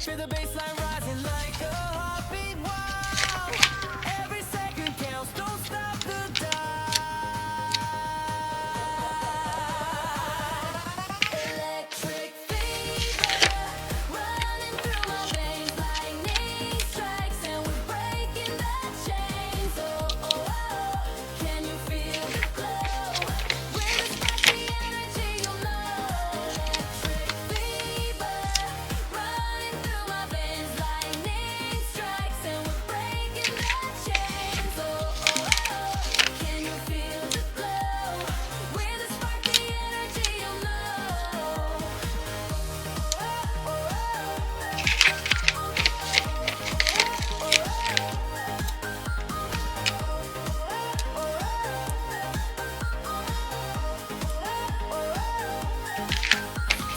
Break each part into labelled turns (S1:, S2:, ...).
S1: Feel the baseline rising like a heartbeat. Wow, every second counts. Don't stop the dive. Electric fever running through my veins. Lightning strikes and we're breaking the chains. Oh, oh, oh. Can you feel the glow? When it's like the energy, you'll know. Electric fever running through my veins. Lightning strikes and we're breaking the chains. Oh, oh, oh. Can you feel the glow? When it's like the energy, you'll know.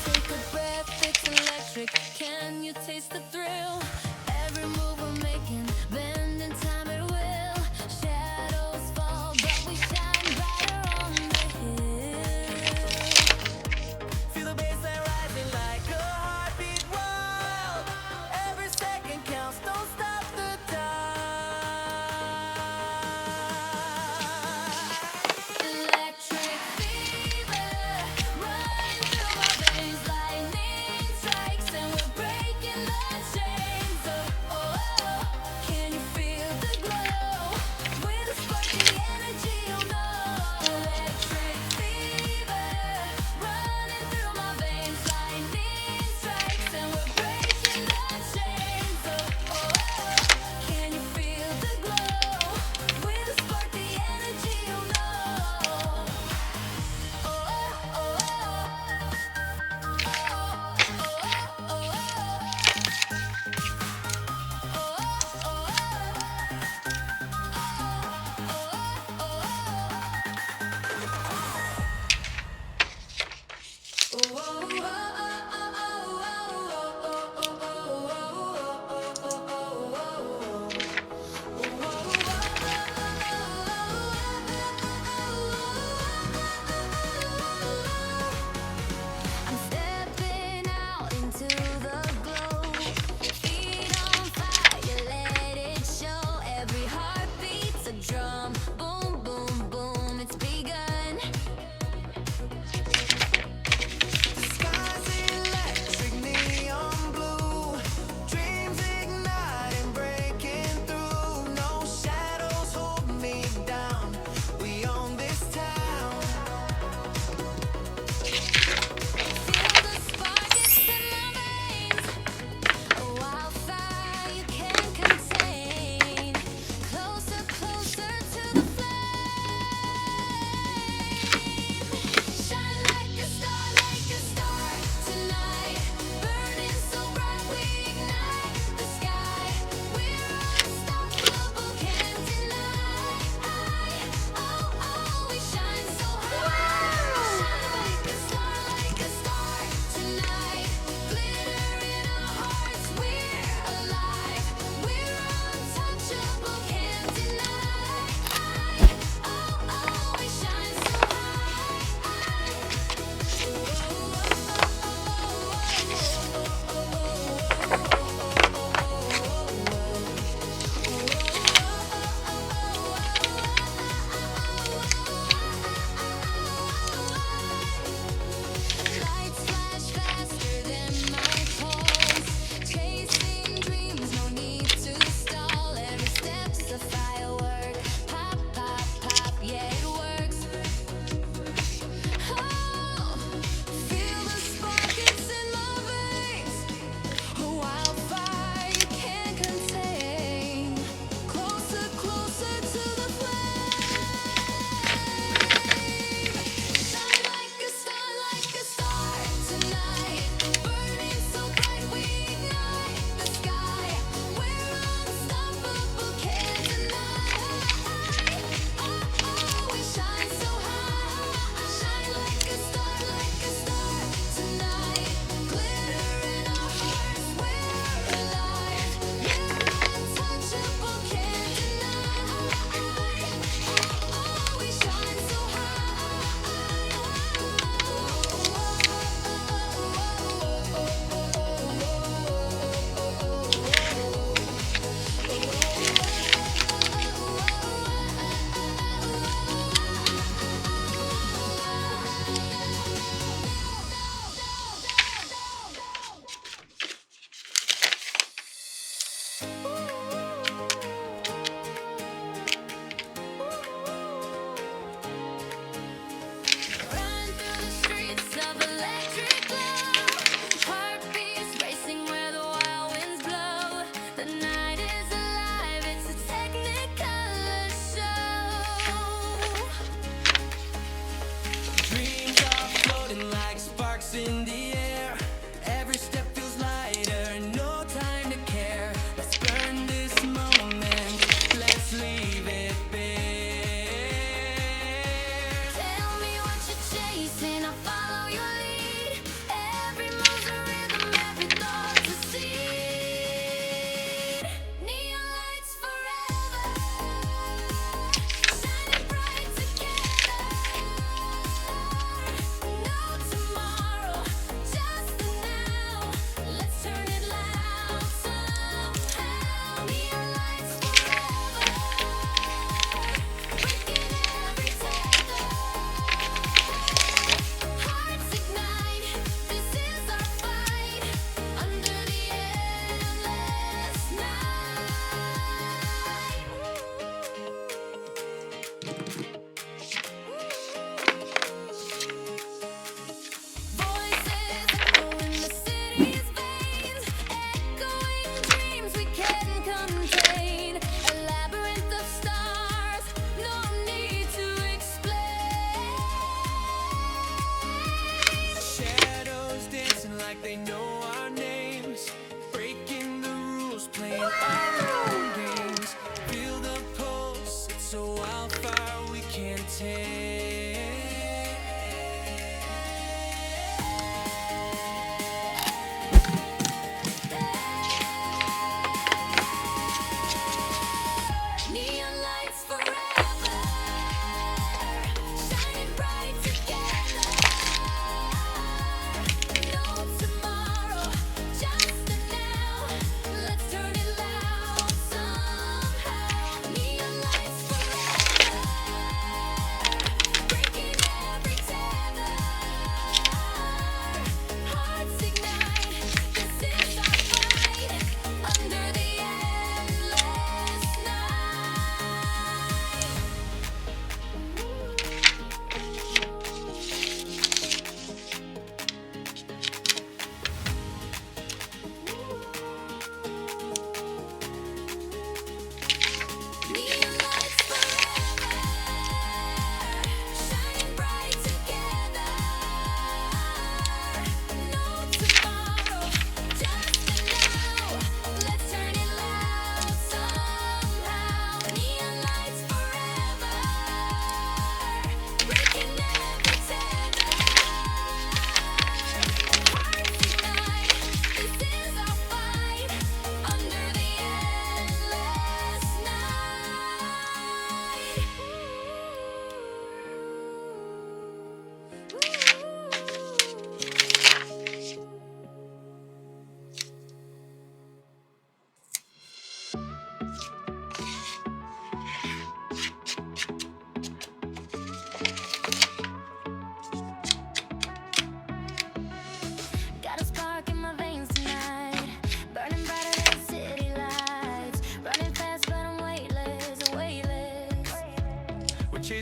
S1: Take a breath, it's electric. Can you taste the thrill? Every move we're making, bending time at will. Shadows fall, but we shine brighter on the hill. Feel the baseline rising like a heartbeat. Wild, every second counts. Don't stop the dive. Electric fever running through my veins. Lightning strikes and we're breaking the chains. Oh,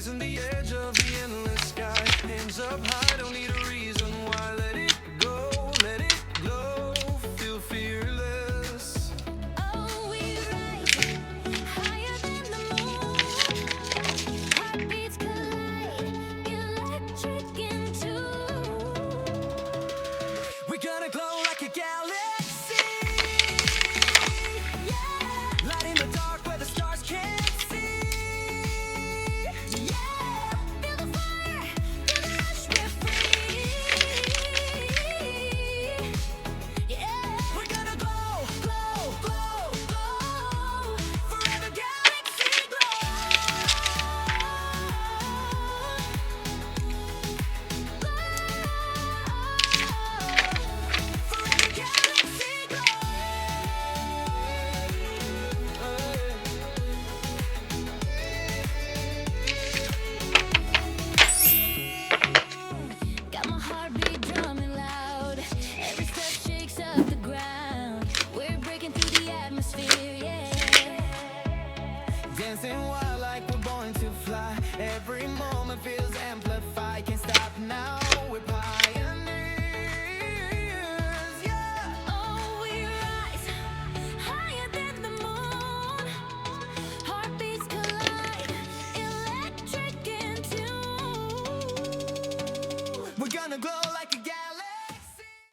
S2: grazing the edge of the endless sky. Hands up high, don't need a reason why. Let it go, feel fearless.
S1: Oh, we rise higher than the moon. Heartbeats collide, electric into.
S2: We're gonna glow like a galaxy.
S1: Yeah,
S2: Light in the dark where the stars can't see.
S1: yeah. Feel the fire, feel the rush, we're free. Yeah,
S2: We're gonna glow, forever galaxy glow. Forever galaxy glow.
S1: got my heartbeat drumming loud. Every step shakes up the ground. We're breaking through the atmosphere, yeah.
S2: Dancing wild like we're born to fly. Every moment feels amplified. Can't stop now. We're pioneers, yeah.
S1: Oh, we rise higher than the moon. Heartbeats collide, electric in tune.
S2: We're gonna glow